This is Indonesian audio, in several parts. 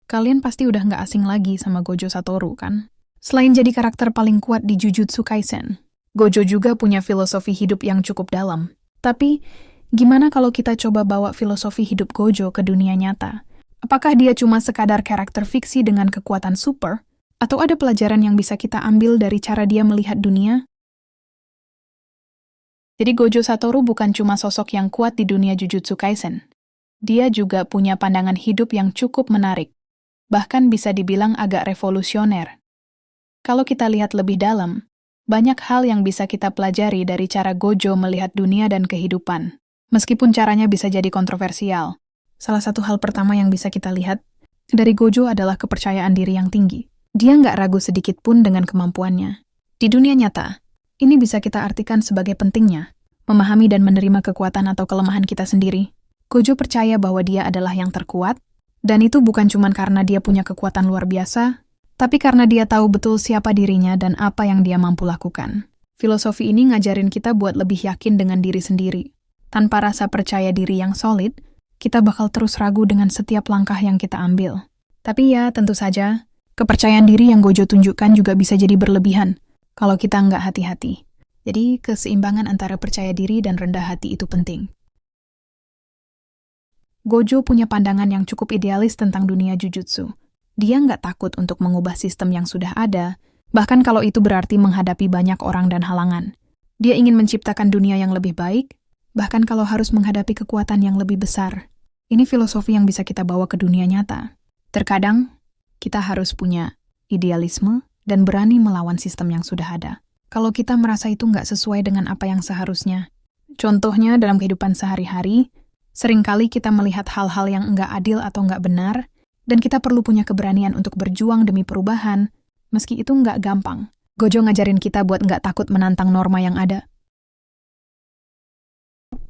Kalian pasti udah nggak asing lagi sama Gojo Satoru, kan? Selain jadi karakter paling kuat di Jujutsu Kaisen, Gojo juga punya filosofi hidup yang cukup dalam. Tapi, gimana kalau kita coba bawa filosofi hidup Gojo ke dunia nyata? Apakah dia cuma sekadar karakter fiksi dengan kekuatan super? Atau ada pelajaran yang bisa kita ambil dari cara dia melihat dunia? Jadi Gojo Satoru bukan cuma sosok yang kuat di dunia Jujutsu Kaisen. Dia juga punya pandangan hidup yang cukup menarik. Bahkan bisa dibilang agak revolusioner. Kalau kita lihat lebih dalam, banyak hal yang bisa kita pelajari dari cara Gojo melihat dunia dan kehidupan. Meskipun caranya bisa jadi kontroversial. Salah satu hal pertama yang bisa kita lihat dari Gojo adalah kepercayaan diri yang tinggi. Dia nggak ragu sedikit pun dengan kemampuannya. Di dunia nyata, ini bisa kita artikan sebagai pentingnya memahami dan menerima kekuatan atau kelemahan kita sendiri. Gojo percaya bahwa dia adalah yang terkuat, dan itu bukan cuma karena dia punya kekuatan luar biasa, tapi karena dia tahu betul siapa dirinya dan apa yang dia mampu lakukan. Filosofi ini ngajarin kita buat lebih yakin dengan diri sendiri. Tanpa rasa percaya diri yang solid, kita bakal terus ragu dengan setiap langkah yang kita ambil. Tapi ya, tentu saja, kepercayaan diri yang Gojo tunjukkan juga bisa jadi berlebihan kalau kita nggak hati-hati. Jadi, keseimbangan antara percaya diri dan rendah hati itu penting. Gojo punya pandangan yang cukup idealis tentang dunia Jujutsu. Dia nggak takut untuk mengubah sistem yang sudah ada, bahkan kalau itu berarti menghadapi banyak orang dan halangan. Dia ingin menciptakan dunia yang lebih baik, bahkan kalau harus menghadapi kekuatan yang lebih besar. Ini filosofi yang bisa kita bawa ke dunia nyata. Terkadang, kita harus punya idealisme dan berani melawan sistem yang sudah ada. Kalau kita merasa itu nggak sesuai dengan apa yang seharusnya. Contohnya dalam kehidupan sehari-hari, seringkali kita melihat hal-hal yang nggak adil atau nggak benar, dan kita perlu punya keberanian untuk berjuang demi perubahan, meski itu nggak gampang. Gojo ngajarin kita buat nggak takut menantang norma yang ada.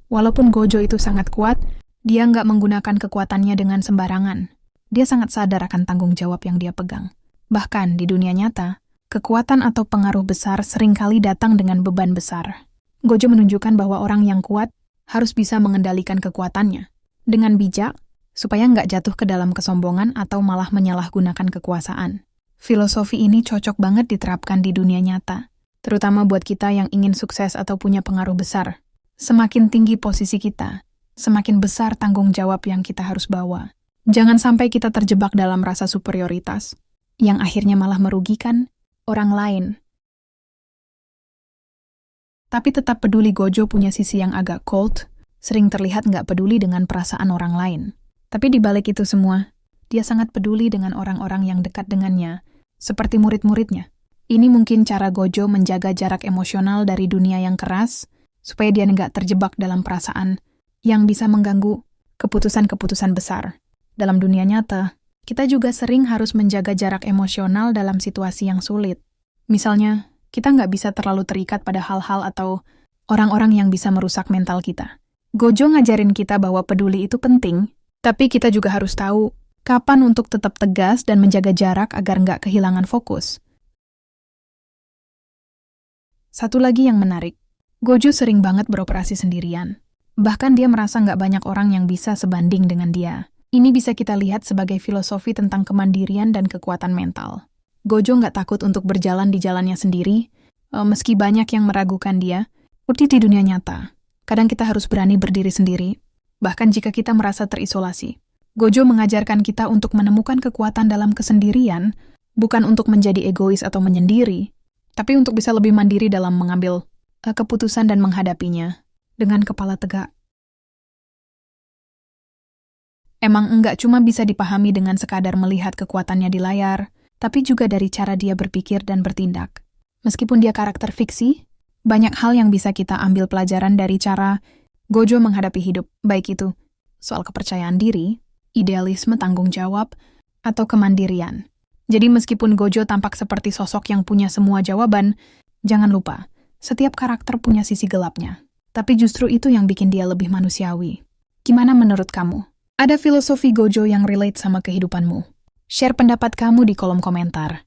Walaupun Gojo itu sangat kuat, dia nggak menggunakan kekuatannya dengan sembarangan. Dia sangat sadar akan tanggung jawab yang dia pegang. Bahkan di dunia nyata, kekuatan atau pengaruh besar seringkali datang dengan beban besar. Gojo menunjukkan bahwa orang yang kuat harus bisa mengendalikan kekuatannya dengan bijak, supaya nggak jatuh ke dalam kesombongan atau malah menyalahgunakan kekuasaan. Filosofi ini cocok banget diterapkan di dunia nyata, terutama buat kita yang ingin sukses atau punya pengaruh besar. Semakin tinggi posisi kita, semakin besar tanggung jawab yang kita harus bawa. Jangan sampai kita terjebak dalam rasa superioritas, yang akhirnya malah merugikan orang lain. Tapi tetap peduli. Gojo punya sisi yang agak cold, sering terlihat nggak peduli dengan perasaan orang lain. Tapi di balik itu semua, dia sangat peduli dengan orang-orang yang dekat dengannya, seperti murid-muridnya. Ini mungkin cara Gojo menjaga jarak emosional dari dunia yang keras, supaya dia nggak terjebak dalam perasaan yang bisa mengganggu keputusan-keputusan besar. Dalam dunia nyata, kita juga sering harus menjaga jarak emosional dalam situasi yang sulit. Misalnya, kita nggak bisa terlalu terikat pada hal-hal atau orang-orang yang bisa merusak mental kita. Gojo ngajarin kita bahwa peduli itu penting, tapi kita juga harus tahu kapan untuk tetap tegas dan menjaga jarak agar nggak kehilangan fokus. Satu lagi yang menarik, Gojo sering banget beroperasi sendirian. Bahkan dia merasa nggak banyak orang yang bisa sebanding dengan dia. Ini bisa kita lihat sebagai filosofi tentang kemandirian dan kekuatan mental. Gojo nggak takut untuk berjalan di jalannya sendiri, meski banyak yang meragukan dia. Seperti di dunia nyata, kadang kita harus berani berdiri sendiri, bahkan jika kita merasa terisolasi. Gojo mengajarkan kita untuk menemukan kekuatan dalam kesendirian, bukan untuk menjadi egois atau menyendiri, tapi untuk bisa lebih mandiri dalam mengambil keputusan dan menghadapinya dengan kepala tegak. Emang enggak cuma bisa dipahami dengan sekadar melihat kekuatannya di layar, tapi juga dari cara dia berpikir dan bertindak. Meskipun dia karakter fiksi, banyak hal yang bisa kita ambil pelajaran dari cara Gojo menghadapi hidup, baik itu soal kepercayaan diri, idealisme tanggung jawab, atau kemandirian. Jadi meskipun Gojo tampak seperti sosok yang punya semua jawaban, jangan lupa, setiap karakter punya sisi gelapnya. Tapi justru itu yang bikin dia lebih manusiawi. Gimana menurut kamu? Ada filosofi Gojo yang relate sama kehidupanmu? Share pendapat kamu di kolom komentar.